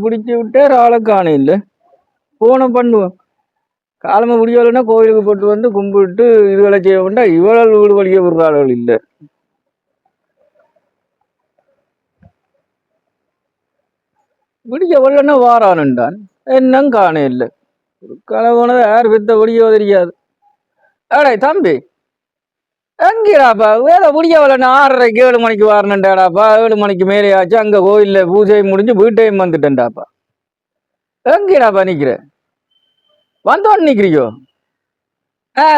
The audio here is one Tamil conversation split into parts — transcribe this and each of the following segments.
பிடிச்சி விட்டு ஆளை காண இல்லை. போன பண்ணுவோம். காலமை முடியலைன்னா கோயிலுக்கு போட்டு வந்து கும்பிட்டு இதுகளை செய்ய வேண்டா. இவளால் வீடு வழிய விடுற ஆளுகள் இல்லை. பிடிக்க வரலன்னா வாரானுண்டான். என்னன்னு காண இல்லை. கலவனது யார் வித்த பிடிக்கவோ தெரியாது. அடே தம்பி எங்கடாப்பா வேலை பிடிக்க வரலன்னா 6:30 7 மணிக்கு வரணுண்டாடாப்பா. 7 மணிக்கு மேலே ஆச்சு. அங்க கோயில்ல பூஜை முடிஞ்சு வீட்டையும் வந்துட்டேன்டாப்பா. எங்கடாப்பா நிக்கிற? வந்தோன்னு நிக்கிறியோ?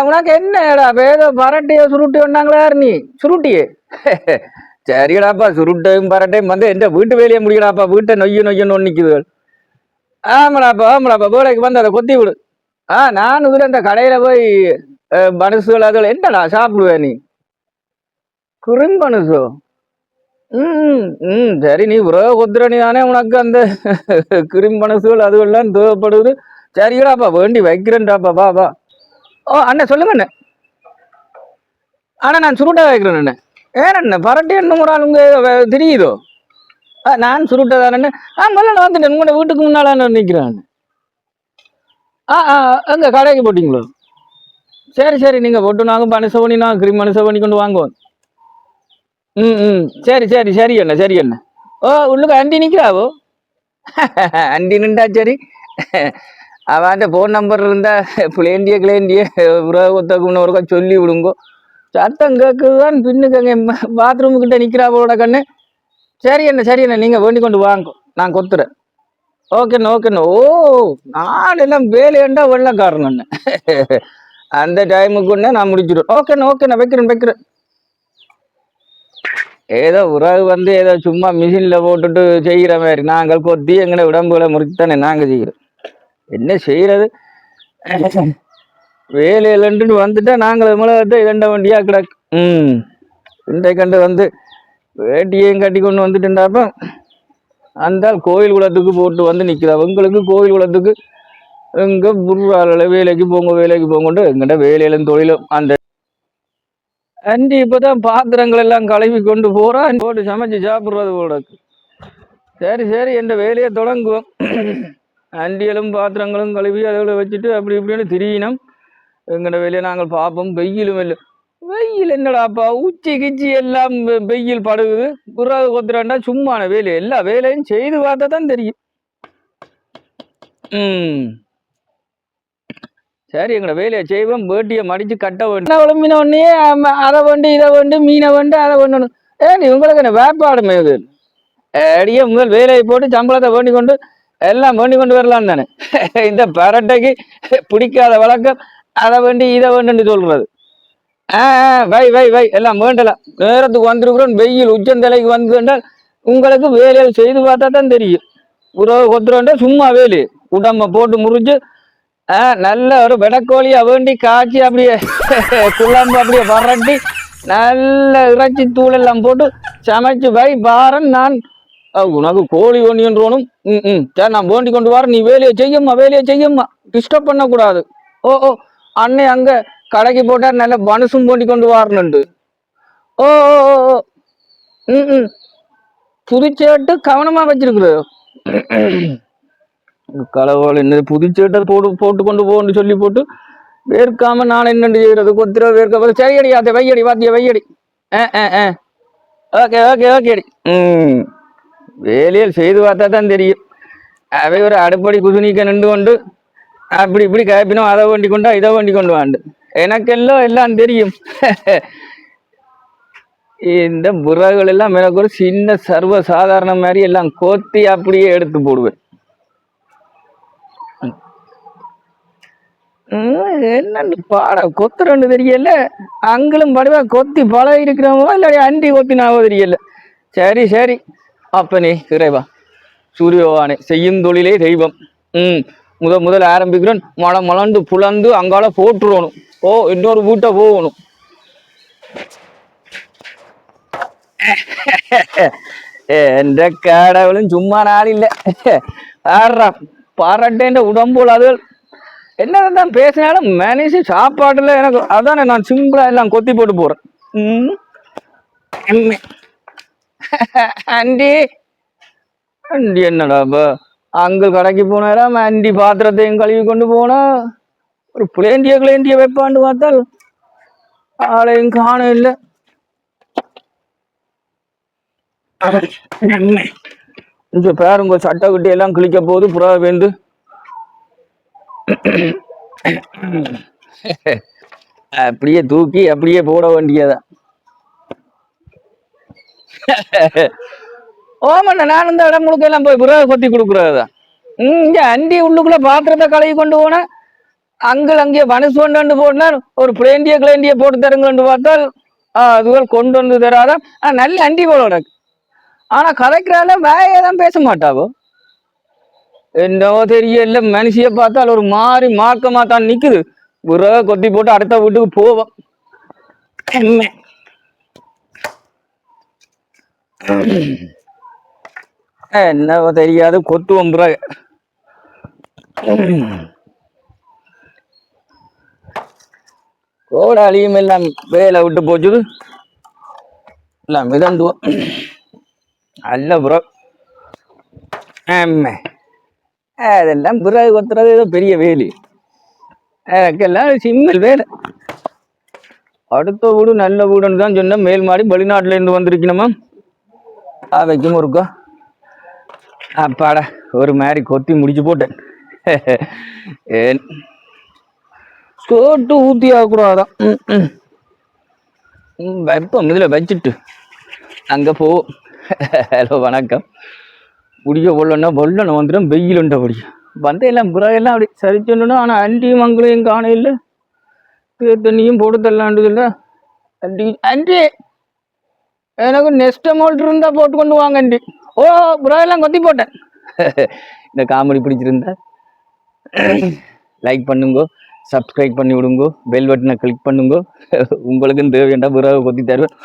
உனக்கு என்னடா ஏதோ பரட்டையோ சுருட்டி வந்தாங்களா நீ சுருட்டியே? சரிடாப்பா சுருட்டையும் பரட்டையும் வந்து எந்த வீட்டு வேலையை முடிக்கடாப்பா. வீட்டை நொய்யன்னு நிக்குது. ஆமாடாப்பா வேலைக்கு வந்து அதை கொத்தி விடு. நான் இதுல இந்த கடையில போய் பனுசுகள் அதுல என்னடா சாப்பிடுவேன் நீ? குறும்பனுசோ? சரி நீ உறவு கொத்துரணி தானே உனக்கு அந்த கிரும்பனசுகள் அதுவெல்லாம் தேவைப்படுது. சரிடாப்பா வேண்டி வைக்கிறேன்டாப்பா வா. அண்ணன் சொல்லுங்க அண்ணன். நான் சுருட்டா வைக்கிறேன் அண்ணன். அண்ணன் பரட்டி என்ன ஒரு ஆளுங்க தெரியுதோ? நான் சுருட்டதானே. முதல்ல வந்துட்டேன். உங்களோட வீட்டுக்கு முன்னால நிற்கிறேன். எங்க கடைக்கு போட்டிங்களோ? சரி நீங்க போட்டு நாங்க மனுஷ பண்ணி நான் கிரீம் மனுஷ பண்ணி கொண்டு வாங்குவோம். சரி அண்ணன். உள்ளுக்கு அண்டி நிற்கிறாவோ? அண்டி நின்றா சரி. அவன் போன் நம்பர் இருந்தா கிளேண்டிய உறவு ஒத்தக்குன்னு ஒருக்கா சொல்லி விடுங்கோ. சத்தம் கேக்குதான் பின்னுக்கு பாத்ரூமு கிட்ட நிக்கிறாவோட கண்ணு. சரி அண்ணன் நீங்க வேண்டி கொண்டு வாங்க. நான் கொத்துறேன். ஓகேண்ணா. நாளெல்லாம் வேலையண்டா வெள்ளக்காரன் அண்ணன். அந்த டைமுக்கு நான் முடிச்சிடுவேன். ஓகேண்ணா வைக்கிறேன். ஏதோ உறவு வந்து ஏதோ சும்மா மிஷின்ல போட்டுட்டு செய்கிற மாதிரி நாங்கள் கொத்தி எங்கட உடம்புகளை முறித்தானே நாங்க செய்கிறோம். என்ன செய்யறது? வேலையிலன்ட்டு வந்துட்டா நாங்கள் மிளகத்தை இரண்ட வண்டியா கிடக்கு. இன்றை கண்டு வந்து வேட்டியையும் கட்டி கொண்டு வந்துட்டுண்டாப்ப அந்த கோயில் குளத்துக்கு போட்டு வந்து நிற்கிறா. உங்களுக்கு கோயில் குளத்துக்கு எங்க புறால வேலைக்கு போங்கட்டு எங்கிட்ட வேலையிலும் தொழிலும் அந்த அண்டி இப்பதான் பாத்திரங்கள் எல்லாம் கழுவி கொண்டு போறான். போட்டு சமைச்சு சாப்பிடுறது போல. சரி என்ற வேலையை தொடங்குவோம். அண்டியலும் பாத்திரங்களும் கழுவி அதோட வச்சுட்டு அப்படி இப்படின்னு திரியினோம். எங்கட வேலையை நாங்கள் பார்ப்போம். வெயிலும் இல்லை. வெயில் என்னடாப்பா உச்சி கிச்சி எல்லாம் வெயில் படுகுது. புறாது கொத்துறாண்டா சும்மான வேலை. எல்லா வேலையும் செய்து பார்த்தா தான் தெரியும். சரி எங்கட வேலையை செய்வோம். வேட்டியை மடிச்சு கட்ட வேண்டும். விளம்பின உடனே அதை வேண்டு இதை வேண்டு மீனை வேண்டு அதை வேண்டணும். நீ உங்களுக்கு என்ன வேப்பாடுமே இது? அடியே உங்கள் வேலையை போட்டு சம்பளத்தை வேண்டி கொண்டு எல்லாம் வேண்டி கொண்டு வரலாம் தானே. இந்த பரட்டைக்கு பிடிக்காத வழக்கம் அதை வேண்டி இதை வேண்டுன்னு சொல்றது. வை எல்லாம் வேண்டலாம். நேரத்துக்கு வந்திருக்கிறோம். வெயில் உச்சந்தலைக்கு வந்துட்டால் உங்களுக்கு வேலையை செய்து பார்த்தா தான் தெரியும். உறவு கொத்துறோண்டா சும்மா வேலை உடம்ப போட்டு முறிஞ்சு நல்ல ஒரு வெடக்கோழியா வேண்டி காய்ச்சி அப்படியே குழம்பு அப்படியே வரட்டி நல்ல இறைச்சி தூள் எல்லாம் போட்டு சமைச்சு வை பாரன். நான் உனக்கு கோழி ஒன்றியன்றோனும். சரி நான் வேண்டி கொண்டு வரேன். நீ வேலையை செய்யம்மா டிஸ்டர்ப் பண்ணக்கூடாது. ஓ அன்னை அங்க கடைக்கு போட்டார். நல்ல பனுசும் போண்டி கொண்டு வரணுண்டு. ஓ புதுச்சேட்டு கவனமா வச்சிருக்குது. களவாள் என்ன புதுச்சேட்டை போட்டு கொண்டு போன்னு சொல்லி போட்டு வேர்க்காம நான் என்னண்டு செய்யறது? கொத்திர வேர்க்க சரியடி அதை வையடி வையடி. ஓகேடி. வேலையில் செய்து பார்த்தா தான் தெரியும். அவை ஒரு அடுப்படி குசுனிக்க நின்று கொண்டு அப்படி இப்படி கேப்பினோம். அதை வேண்டி கொண்டா இதை வேண்டி கொண்டு வாண்டு எல்லாம் தெரியும். இந்த புறாக்கள் எல்லாம் எனக்கு ஒரு சின்ன சர்வ சாதாரண மாதிரி எல்லாம் கோத்தி அப்படியே எடுத்து போடுவேன். என்னன்னு பாட கொத்துறன்னு தெரியல. அங்களும் படுவா கொத்தி பழ இருக்கிறவோ இல்லை அண்டி கொத்தினாவோ தெரியல. சரி அப்பனே இறைவா சூரியவானே செய்யும் தொழிலே தெய்வம். முதல் ஆரம்பிக்கிறேன். மலர்ந்து புலந்து அங்கால போட்டுருவணும். இன்னொரு வீட்டை போகணும். எந்த கடவுளும் சும்மா நாள் இல்லை. பாராட்டேன்ற உடம்போல் அது என்னதான் பேசினாலும் மனுஷன் சாப்பாட்டுல எனக்கு அதானே நான் சிம்பிளா எல்லாம் கொத்தி போட்டு போறேன். அண்டி என்னடாப்பா அங்க கடைக்கு போனாராம் அண்டி பாத்திரத்தையும் கழுவி கொண்டு போனா ஒரு கிளேண்டிய வைப்பான்னு பார்த்தால் ஆளையும் காண இல்லை. இங்க பாருங்க சட்டை குட்டி எல்லாம் கிழிக்க போது புறா வேந்து அப்படியே தூக்கி அப்படியே போட வேண்டியதான். ஓமண்ண நான் இந்த இடம் முழுக்க எல்லாம் போய் புறா கொத்தி கொடுக்குறதுதான். இங்க அண்டி உள்ளுக்குள்ள பாத்திரத்தை கழுவி கொண்டு போனா அங்கேயே மனசு கொண்டு போனா ஒரு கிளேண்டிய போட்டு தருங்கன்னு பார்த்தால் அதுகள் கொண்டு வந்து தராதான். நல்ல அண்டி போல உனக்கு. ஆனா கதைக்கிறால வேயதான் பேச மாட்டாவோ என்னவோ தெரியல. மனுஷிய பார்த்தால் ஒரு மாதிரி மார்க்கமா தான் நிக்குது. புறா கொத்தி போட்டு அடுத்த வீட்டுக்கு போவோம். என்னவோ தெரியாது கொத்துவோம் புறா. கோடாலியும் எல்லாம் வேலை விட்டு போச்சுது எல்லாம் மிதந்துவோம். அல்ல புறா அதெல்லாம் புறா கொத்துறது ஏதோ பெரிய வேலி. எனக்கெல்லாம் சிம்மல் வேலை. அடுத்த வீடு நல்ல வீடுன்னு தான் சொன்ன. மேல் மாடி வெளிநாட்டுல இருந்து வந்திருக்கணுமா வைக்கும் இருக்கா. அப்பாடா ஒரு மாதிரி கொத்தி முடிச்சு போட்டேன். சோட்டு ஊத்தி ஆகக்கூடாதான். வெப்பம் இதுல வச்சுட்டு அங்க போ. ஹலோ வணக்கம். முடிய கொள்ளனா வெள்ளன வந்துடும் வெயிலுண்டபடி வந்து எல்லாம் புறாயெல்லாம் அப்படி சரி சொல்லணும். ஆனா அண்டி மங்களையும் காண இல்லை. தண்ணியும் போட்டு தள்ளாண்டு இல்லை. அண்டி அண்டி எனக்கு நெக்ஸ்ட் அமௌண்ட் இருந்தா போட்டு கொண்டு வாங்க அண்டி. ஓ புறாயெல்லாம் கொத்தி போட்டேன். இந்த காமெடி பிடிச்சிருந்தா லைக் பண்ணுங்க, சப்ஸ்கிரைப் பண்ணி விடுங்க, பெல் பட்டனை கிளிக் பண்ணுங்க. உங்களுக்கும் தேவையான புறாவை கொத்தி தருவேன்.